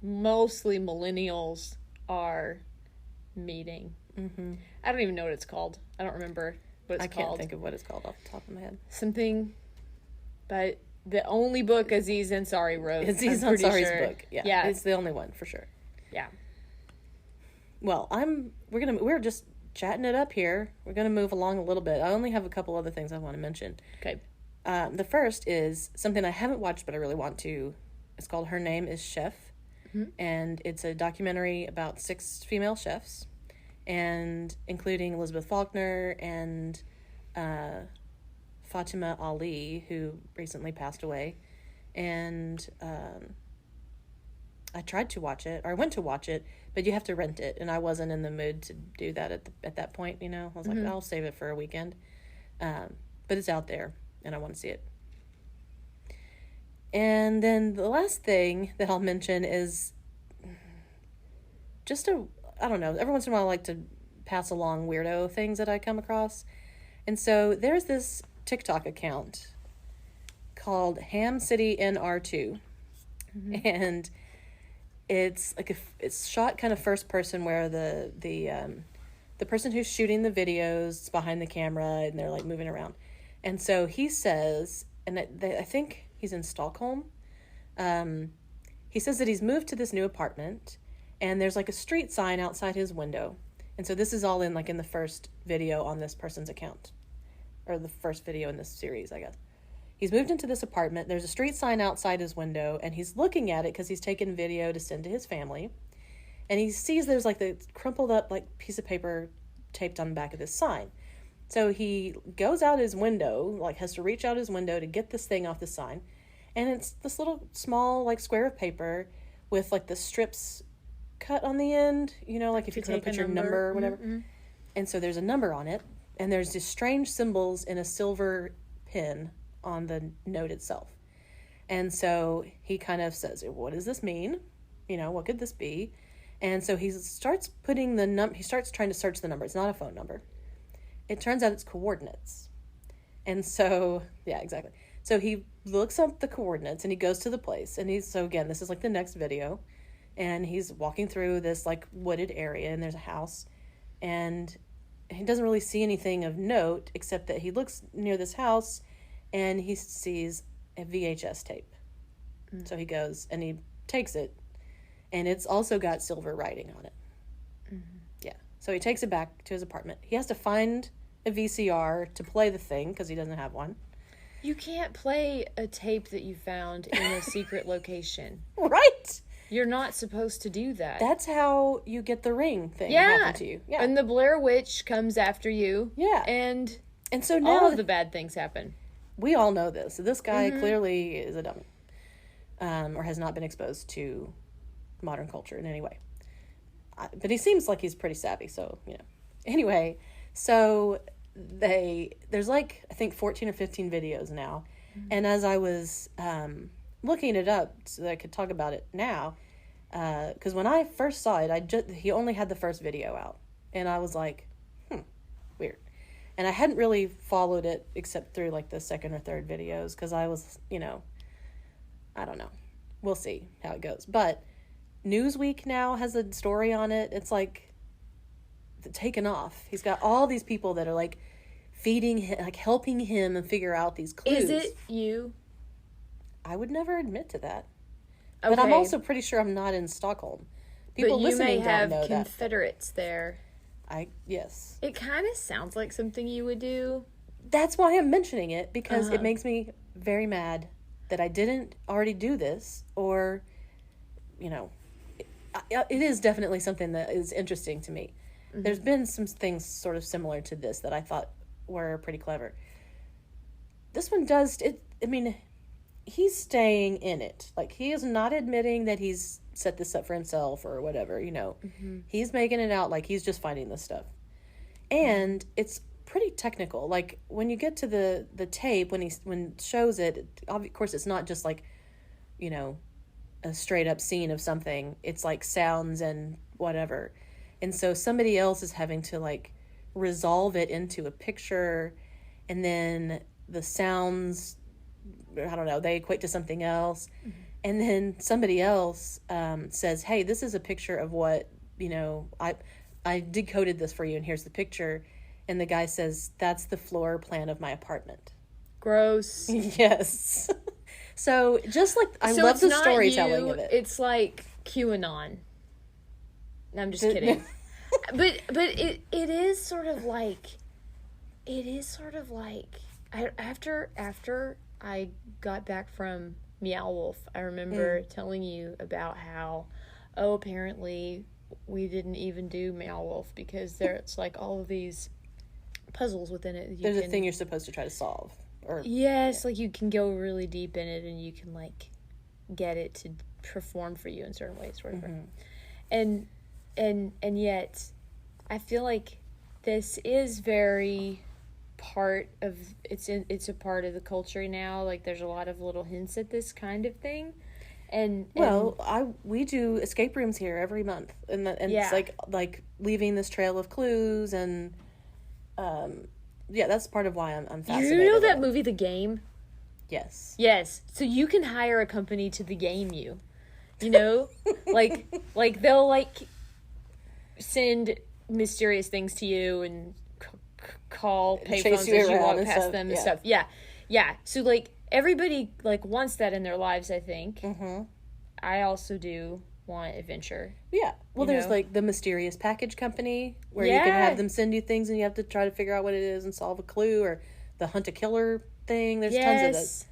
mostly millennials are meeting. Mm-hmm. I don't even know what it's called. I don't remember what it's called. I can't think of what it's called off the top of my head. Something, but the only book Aziz Ansari wrote. Aziz Ansari's book. Yeah. It's the only one for sure. Yeah. Well, we're just chatting it up here. We're gonna move along a little bit. I only have a couple other things I want to mention. Okay. The first is something I haven't watched, but I really want to. It's called Her Name is Chef. And it's a documentary about 6 female chefs, and including Elizabeth Faulkner and Fatima Ali, who recently passed away. And I tried to watch it, or I went to watch it, but you have to rent it, and I wasn't in the mood to do that at that point, you know? I was like, I'll save it for a weekend. But it's out there, and I want to see it. And then the last thing that I'll mention is just I don't know, every once in a while I like to pass along weirdo things that I come across. And so there's this TikTok account called Ham City NR2. And it's like it's shot kind of first person, where the person who's shooting the videos is behind the camera and they're like moving around. And so he says, and I think he's in Stockholm. He says that he's moved to this new apartment, and there's like a street sign outside his window. And so this is all in the first video on this person's account, or the first video in this series, I guess. He's moved into this apartment. There's a street sign outside his window, and he's looking at it because he's taken video to send to his family. And he sees there's like the crumpled up like piece of paper taped on the back of this sign. So he goes out his window, like has to reach out his window to get this thing off the sign. And it's this little small like square of paper with like the strips cut on the end, you know, like if you're going to put your number or whatever. And so there's a number on it, and there's these strange symbols in a silver pin on the note itself. And so he kind of says, what does this mean? You know, what could this be? And so he starts putting he starts trying to search the number. It's not a phone number. It turns out it's coordinates. And so, yeah, exactly. So he looks up the coordinates and he goes to the place. And so again, this is like the next video. and he's walking through this like wooded area, and there's a house, and he doesn't really see anything of note except that he looks near this house and he sees a VHS tape. So he goes and he takes it, and it's also got silver writing on it. Yeah. So he takes it back to his apartment. He has to find a VCR to play the thing because he doesn't have one. You can't play a tape that you found in a secret location. Right? You're not supposed to do that. That's how you get the ring thing happen to you. Yeah. And the Blair Witch comes after you. Yeah. And so now all of the bad things happen. We all know this. So this guy clearly is a dummy. Or has not been exposed to modern culture in any way. But he seems like he's pretty savvy, so, you know. Anyway, so there's like, I think 14 or 15 videos now. And as I was looking it up so that I could talk about it now, because when I first saw it, he only had the first video out. And I was like, weird. And I hadn't really followed it except through like the second or third videos because I was, you know, I don't know. We'll see how it goes. But Newsweek now has a story on it. It's like taken off. He's got all these people that are like feeding him, like helping him and figure out these clues. Is it you? I would never admit to that. Okay. But I'm also pretty sure I'm not in Stockholm. People but you may listening have don't know Confederates there. Yes. It kind of sounds like something you would do. That's why I'm mentioning it, because it makes me very mad that I didn't already do this, or, you know, it is definitely something that is interesting to me. There's been some things sort of similar to this that I thought were pretty clever. This one does, I mean, he's staying in it. Like, he is not admitting that he's set this up for himself or whatever, you know. He's making it out like he's just finding this stuff. And it's pretty technical. Like, when you get to the tape, when it shows it, of course, it's not just like, you know, a straight up scene of something. It's like sounds and whatever. And so somebody else is having to like resolve it into a picture, and then the sounds, I don't know, they equate to something else. And then somebody else says, hey, this is a picture of what, you know, I decoded this for you, and here's the picture. And the guy says, that's the floor plan of my apartment. Gross. Yes. So just like, I love the storytelling of it. It's like QAnon. I'm just kidding. but it is sort of like, after I got back from Meow Wolf, I remember telling you about how, apparently we didn't even do Meow Wolf because there's like all of these puzzles within it. There's a thing you're supposed to try to solve. Yes, like you can go really deep in it, and you can like get it to perform for you in certain ways, whatever. And yet, I feel like this is very part of it's a part of the culture now. Like, there's a lot of little hints at this kind of thing. And we do escape rooms here every month, and it's like leaving this trail of clues, and that's part of why I'm fascinated. You know that movie, The Game? Yes. Yes. So you can hire a company to the game you. You know, like they'll like send mysterious things to you and call payphones as you walk past them and stuff. Yeah. So like everybody like wants that in their lives, I think. I also do want adventure. Yeah. Well, there's like the mysterious package company where you can have them send you things and you have to try to figure out what it is and solve a clue, or the hunt a killer thing. There's tons of those.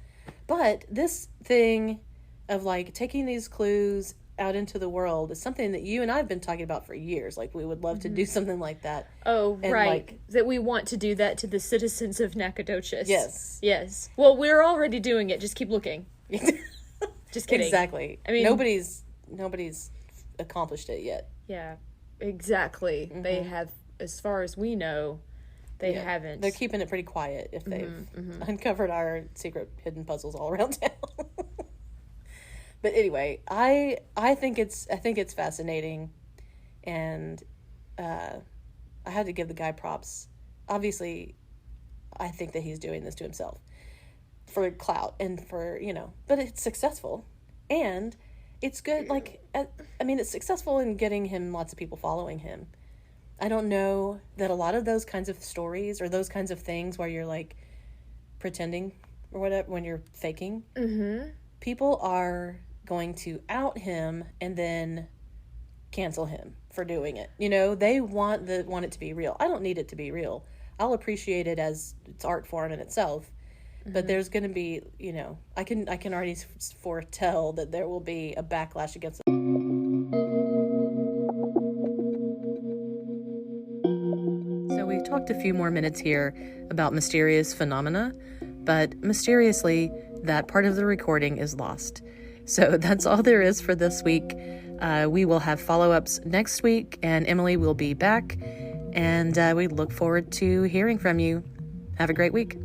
But this thing of like taking these clues out into the world is something that you and I have been talking about for years. Like, we would love to do something like that. Oh, and right. Like, that we want to do that to the citizens of Nacogdoches. Yes. Well, we're already doing it. Just keep looking. Just kidding. Exactly. I mean, nobody's accomplished it yet. Yeah, exactly. They have, as far as we know, they haven't. They're keeping it pretty quiet if they've uncovered our secret hidden puzzles all around town. But anyway, I think it's fascinating, and I had to give the guy props. Obviously, I think that he's doing this to himself for clout and for, but it's successful. And it's good. Like, I mean, it's successful in getting him lots of people following him. I don't know that a lot of those kinds of stories or those kinds of things where you're like pretending or whatever, when you're faking, people are going to out him and then cancel him for doing it. You know, they want it to be real. I don't need it to be real. I'll appreciate it as its art form in itself. But there's going to be, you know, I can already foretell that there will be a backlash against it. So we talked a few more minutes here about mysterious phenomena, but mysteriously, that part of the recording is lost. So that's all there is for this week. We will have follow-ups next week, and Emily will be back, and we look forward to hearing from you. Have a great week.